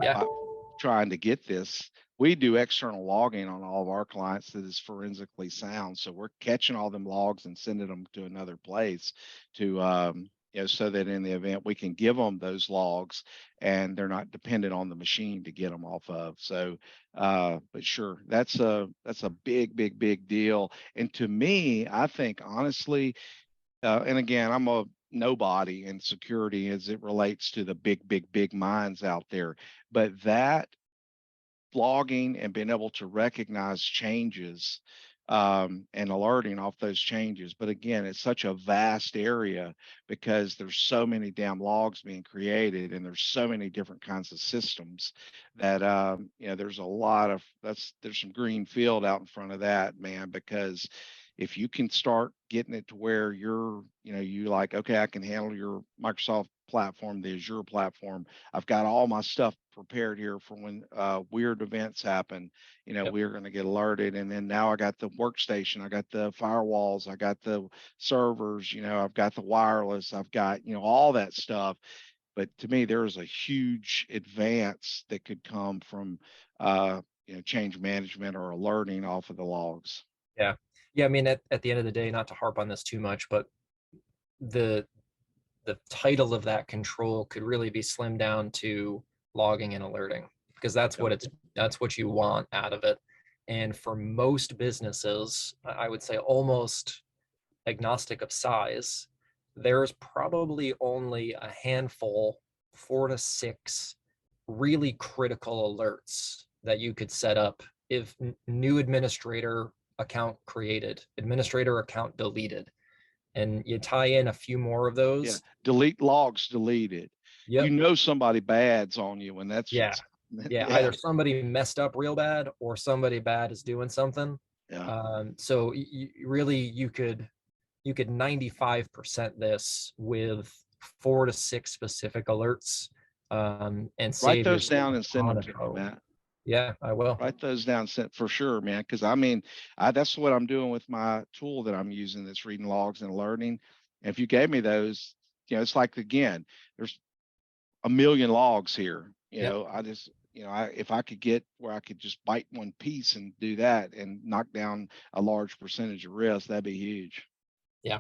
Yeah. Trying to get this. We do external logging on all of our clients that is forensically sound. So we're catching all them logs and sending them to another place to, so that in the event we can give them those logs and they're not dependent on the machine to get them off of. So, but sure, that's a big deal. And to me, I think honestly, and again, I'm a nobody in security as it relates to the big minds out there, but that logging and being able to recognize changes and alerting off those changes. But again, it's such a vast area because there's so many damn logs being created and there's so many different kinds of systems that there's a lot of there's some green field out in front of that, man, because if you can start getting it to where you like, okay, I can handle your Microsoft platform, the Azure platform. I've got all my stuff prepared here for when weird events happen. We're going to get alerted. And then now I got the workstation, I got the firewalls, I got the servers, I've got the wireless, I've got, all that stuff. But to me, there is a huge advance that could come from, change management or alerting off of the logs. Yeah. Yeah. I mean, at the end of the day, not to harp on this too much, but the title of that control could really be slimmed down to logging and alerting, because that's what you want out of it. And for most businesses, I would say almost agnostic of size, there's probably only a handful, 4 to 6 really critical alerts that you could set up. If new administrator account created, administrator account deleted, and you tie in a few more of those. Yeah, delete logs deleted. Yep. Somebody bad's on you when that's either somebody messed up real bad or somebody bad is doing something. Yeah. So you could 95% this with 4 to 6 specific alerts, and write those down and send them to me, Matt. Yeah, I will. Write those down for sure, man. Because I mean, that's what I'm doing with my tool that I'm using that's reading logs and alerting. And if you gave me those, it's like, again, there's a million logs here. I just, if I could get where I could just bite one piece and do that and knock down a large percentage of risk, that'd be huge. Yeah.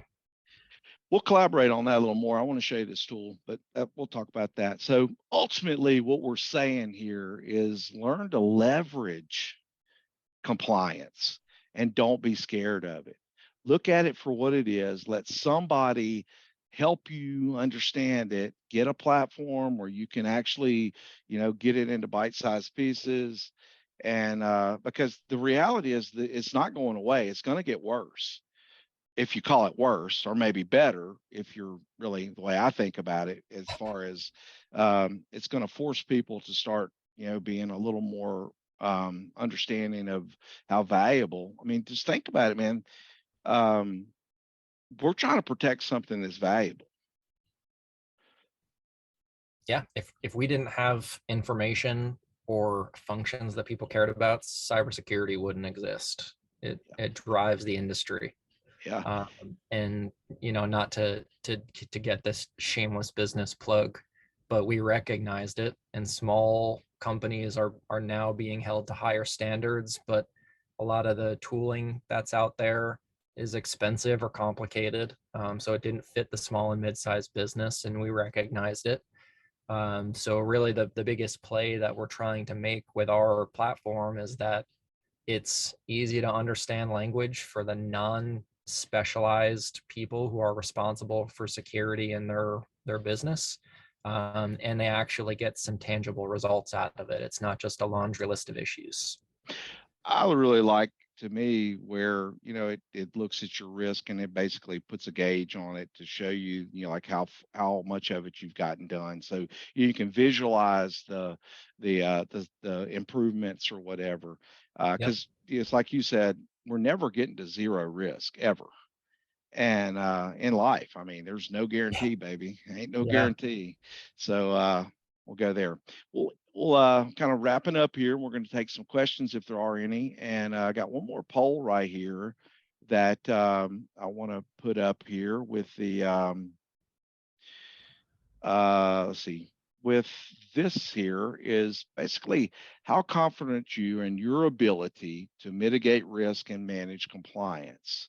We'll collaborate on that a little more. I want to show you this tool, but we'll talk about that. So ultimately, what we're saying here is learn to leverage compliance and don't be scared of it. Look at it for what it is. Let somebody help you understand it. Get a platform where you can actually, get it into bite-sized pieces. And because the reality is that it's not going away. It's going to get worse. If you call it worse, or maybe better, if you're really the way I think about it, as far as it's going to force people to start, being a little more understanding of how valuable. I mean, just think about it, man. We're trying to protect something that's valuable. Yeah, if we didn't have information or functions that people cared about, cybersecurity wouldn't exist. It drives the industry. Yeah. And not to get this shameless business plug, but we recognized it, and small companies are now being held to higher standards, but a lot of the tooling that's out there is expensive or complicated. So it didn't fit the small and mid-sized business, and we recognized it. So really the biggest play that we're trying to make with our platform is that it's easy to understand language for the non-specialized people who are responsible for security in their business. And they actually get some tangible results out of it. It's not just a laundry list of issues. I really like to me where, it looks at your risk and it basically puts a gauge on it to show you, like how much of it you've gotten done. So you can visualize the improvements or whatever. Yep. Because it's like you said, we're never getting to zero risk ever. And in life, I mean, there's no guarantee, baby. Ain't no Yeah. guarantee. So we'll go there. We'll kind of wrapping up here. We're going to take some questions if there are any. And I got one more poll right here that I want to put up here with the let's see. With this here is basically how confident you in your ability to mitigate risk and manage compliance.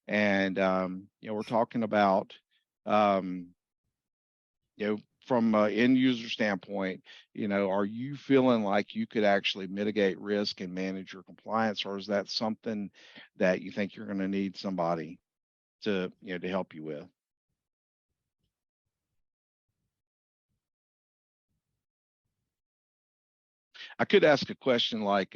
And we're talking about um, from an end user standpoint, are you feeling like you could actually mitigate risk and manage your compliance, or is that something that you think you're going to need somebody to to help you with? I could ask a question like,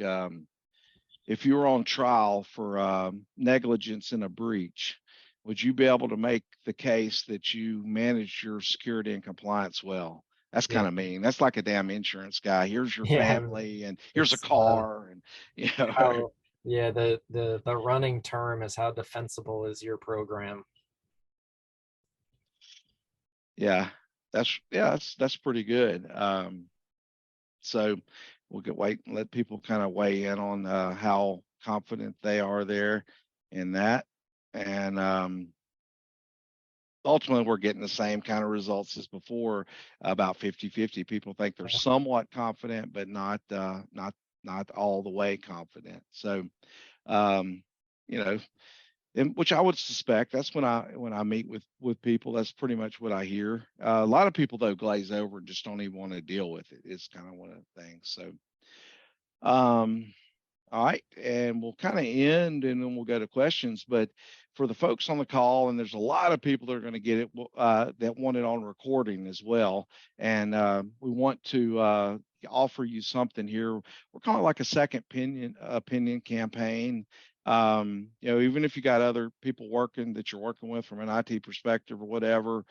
if you were on trial for negligence in a breach, would you be able to make the case that you managed your security and compliance well? That's Yeah. kind of mean. That's like a damn insurance guy. Here's your Yeah. family, and here's a It's car, and how, yeah, the running term is how defensible is your program. yeah, that's pretty good. So we'll wait and let people kind of weigh in on how confident they are there in that, and ultimately we're getting the same kind of results as before, about 50-50. People think they're somewhat confident, but not all the way confident. So and which I would suspect that's when I meet with people, that's pretty much what I hear. A lot of people though glaze over and just don't even want to deal with it. It's kind of one of the things. So all right, and we'll kind of end and then we'll go to questions. But for the folks on the call, and there's a lot of people that are going to get it that want it on recording as well. And we want to offer you something here. We're kind of like a second opinion campaign. Even if you got other people that you're working with from an IT perspective or whatever,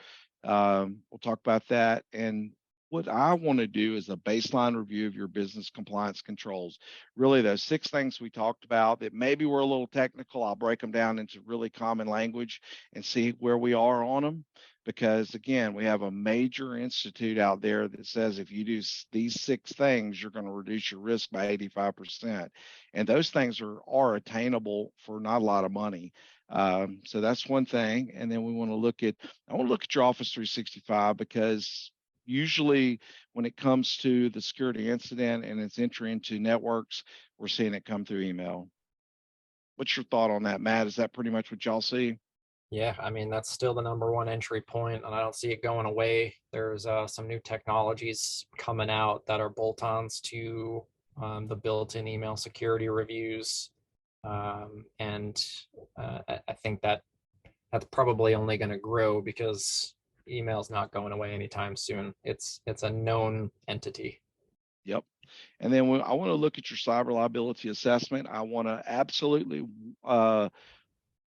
we'll talk about that. And what I want to do is a baseline review of your business compliance controls. Really, those 6 things we talked about that maybe were a little technical, I'll break them down into really common language and see where we are on them. Because again, we have a major institute out there that says if you do these 6 things, you're going to reduce your risk by 85%. And those things are attainable for not a lot of money. So that's one thing. And then I want to look at your Office 365, because usually when it comes to the security incident and its entry into networks, we're seeing it come through email. What's your thought on that, Matt? Is that pretty much what y'all see? Yeah, I mean, that's still the number one entry point, and I don't see it going away. There's some new technologies coming out that are bolt-ons to the built-in email security reviews. And I think that's probably only going to grow because email's not going away anytime soon. It's a known entity. Yep. And then I want to look at your cyber liability assessment. I want to absolutely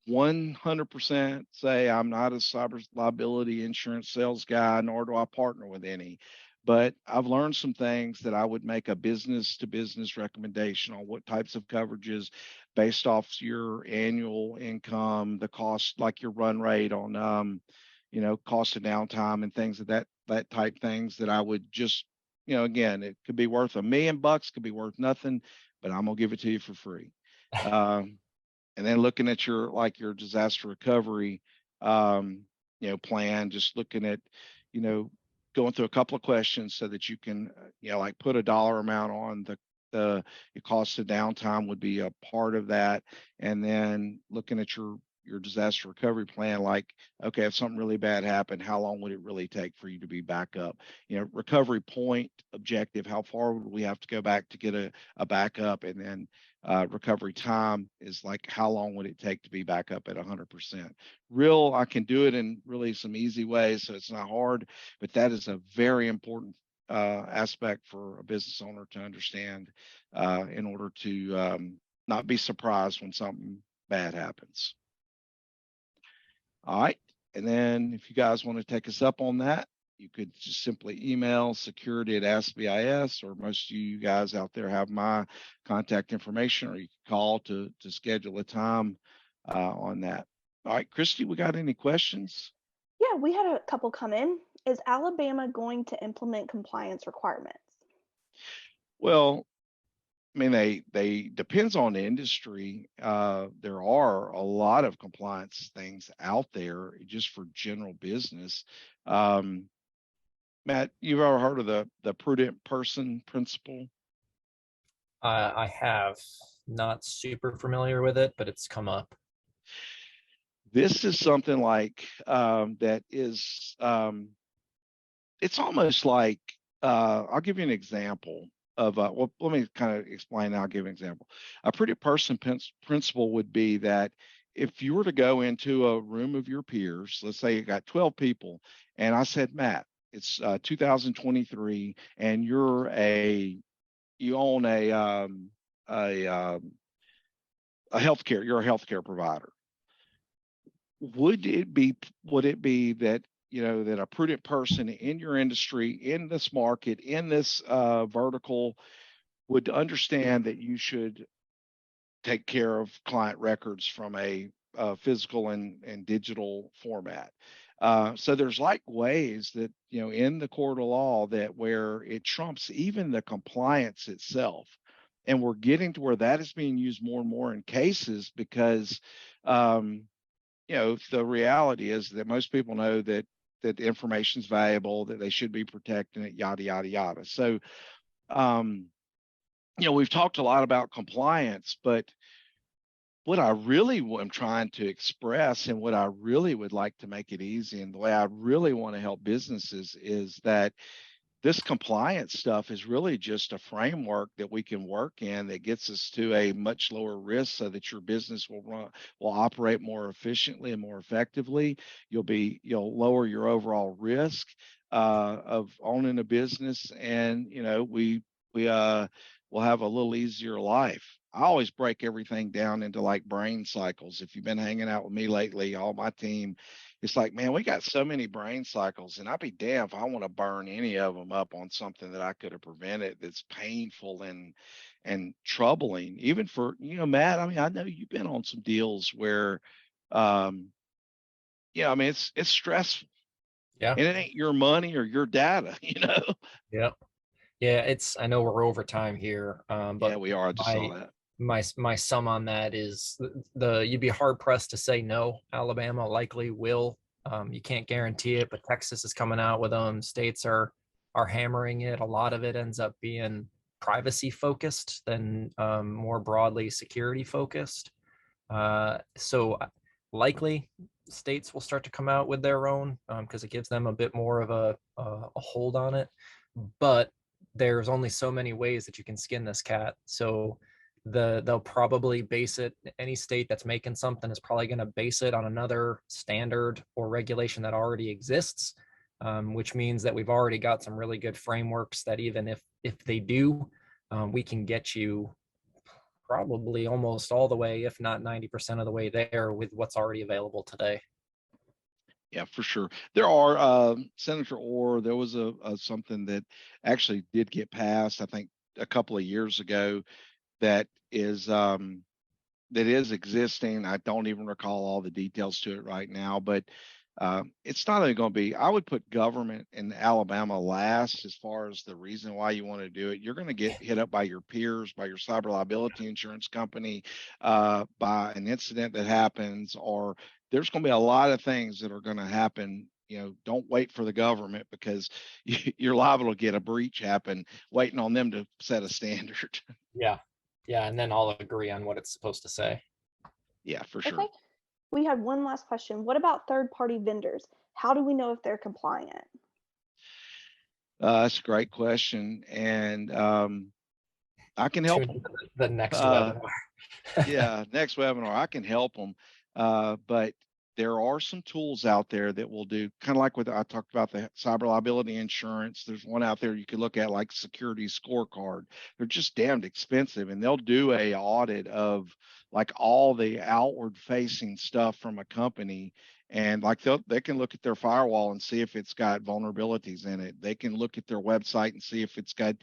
100% say I'm not a cyber liability insurance sales guy, nor do I partner with any. But I've learned some things that I would make a business to business recommendation on what types of coverages based off your annual income, the cost, like your run rate on, cost of downtime and things of that type things that I would just, again, it could be worth $1 million, could be worth nothing, but I'm going to give it to you for free. And then looking at your disaster recovery, plan, just looking at, going through a couple of questions so that you can, like put a dollar amount on the cost of downtime would be a part of that. And then looking at your disaster recovery plan, like, okay, if something really bad happened, how long would it really take for you to be back up? Recovery point objective, how far would we have to go back to get a backup? And then recovery time is like, how long would it take to be back up at 100%? I can do it in really some easy ways, so it's not hard, but that is a very important aspect for a business owner to understand in order to not be surprised when something bad happens. All right. And then if you guys want to take us up on that, you could just simply email security@askbis, or most of you guys out there have my contact information, or you can call to schedule a time on that. All right, Christy, we got any questions? Yeah, we had a couple come in. Is Alabama going to implement compliance requirements? Well, I mean, they depends on the industry. There are a lot of compliance things out there just for general business. Matt, you've ever heard of the prudent person principle? I have not super familiar with it, but it's come up. This is something like that is, it's almost like, I'll give you an example of, well, let me kind of explain. I'll give an example. A prudent person principle would be that if you were to go into a room of your peers, let's say you got 12 people, and I said, Matt, it's 2023, and you own a healthcare, you're a healthcare provider. Would it be that, that a prudent person in your industry, in this market, in this vertical, would understand that you should take care of client records from a physical and digital format? So there's like ways that, in the court of law, that where it trumps even the compliance itself. And we're getting to where that is being used more and more in cases because, the reality is that most people know that the information is valuable, that they should be protecting it, yada, yada, yada. So, we've talked a lot about compliance, but what I really am trying to express, and what I really would like to make it easy, and the way I really want to help businesses, is that this compliance stuff is really just a framework that we can work in that gets us to a much lower risk, so that your business will operate more efficiently and more effectively. You'll lower your overall risk of owning a business, and we'll have a little easier life. I always break everything down into like brain cycles. If you've been hanging out with me lately, all my team, it's like, man, we got so many brain cycles, and I'd be damned if I want to burn any of them up on something that I could have prevented that's painful and troubling, even for, Matt. I mean, I know you've been on some deals where, I mean, it's stressful. Yeah. And it ain't your money or your data, Yeah. Yeah. I know we're over time here, but yeah, we are. I just saw that. My sum on that is you'd be hard pressed to say no. Alabama likely will. You can't guarantee it, but Texas is coming out with them. States are hammering it. A lot of it ends up being privacy focused than more broadly security focused. So likely states will start to come out with their own because it gives them a bit more of a hold on it. But there's only so many ways that you can skin this cat. So they'll probably base it, any state that's making something is probably going to base it on another standard or regulation that already exists, which means that we've already got some really good frameworks that even if they do, we can get you probably almost all the way, if not 90% of the way there with what's already available today. Yeah, for sure. There are, Senator Orr, there was something that actually did get passed, I think a couple of years ago, that is existing. I don't even recall all the details to it right now, but it's not only going to be, I would put government in Alabama last as far as the reason why you want to do it. You're going to get hit up by your peers, by your cyber liability insurance company, by an incident that happens, or there's going to be a lot of things that are going to happen. Don't wait for the government, because you're liable to get a breach happen waiting on them to set a standard. Yeah. And then I'll agree on what it's supposed to say. Yeah, for sure. Okay. We had one last question. What about third-party vendors? How do we know if they're compliant? That's a great question, and I can help them. The next webinar. Yeah, next webinar, I can help them. But there are some tools out there that will do kind of like what I talked about, the cyber liability insurance. There's one out there you could look at, like Security Scorecard. They're just damned expensive, and they'll do a audit of like all the outward facing stuff from a company. And like they can look at their firewall and see if it's got vulnerabilities in it. They can look at their website and see if it's got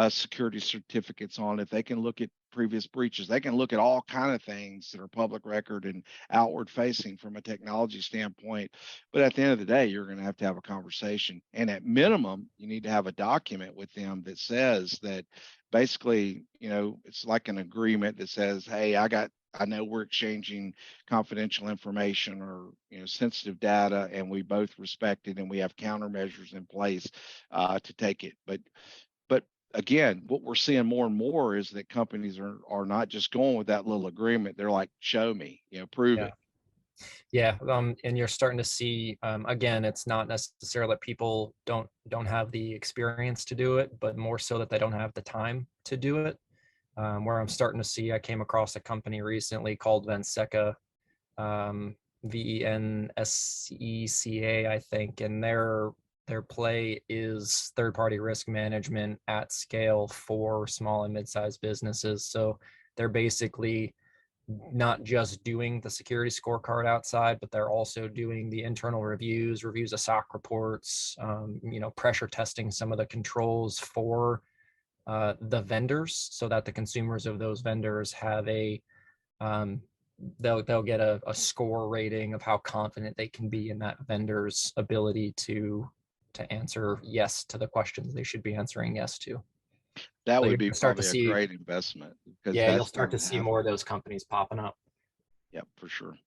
security certificates on it. They can look at previous breaches. They can look at all kind of things that are public record and outward facing from a technology standpoint. But at the end of the day, you're going to have a conversation. And at minimum, you need to have a document with them that says that basically, it's like an agreement that says, hey, I know we're exchanging confidential information or sensitive data, and we both respect it, and we have countermeasures in place to take it. But again, what we're seeing more and more is that companies are not just going with that little agreement. They're like, show me, prove it. Yeah. And you're starting to see, again, it's not necessarily that people don't have the experience to do it, but more so that they don't have the time to do it. Where I'm starting to see, I came across a company recently called Venseca, VENSECA, I think, and their play is third-party risk management at scale for small and mid-sized businesses. So they're basically not just doing the security scorecard outside, but they're also doing the internal reviews of SOC reports, pressure testing some of the controls for the vendors, so that the consumers of those vendors have they'll get a score rating of how confident they can be in that vendor's ability to answer yes to the questions they should be answering yes to. That So would be start to probably see, a great investment, because yeah, that's you'll start to see more of those companies popping up. Yep, for sure.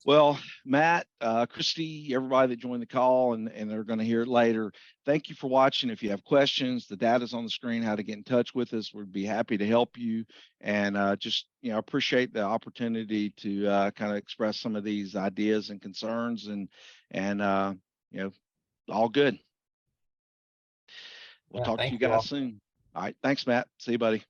Well, Matt, Christy, everybody that joined the call and they're going to hear it later, thank you for watching. If you have questions, the data's on the screen, how to get in touch with us. We'd be happy to help you. And just, appreciate the opportunity to kind of express some of these ideas and concerns, and all good. We'll talk to you guys soon. All right. Thanks, Matt. See you, buddy.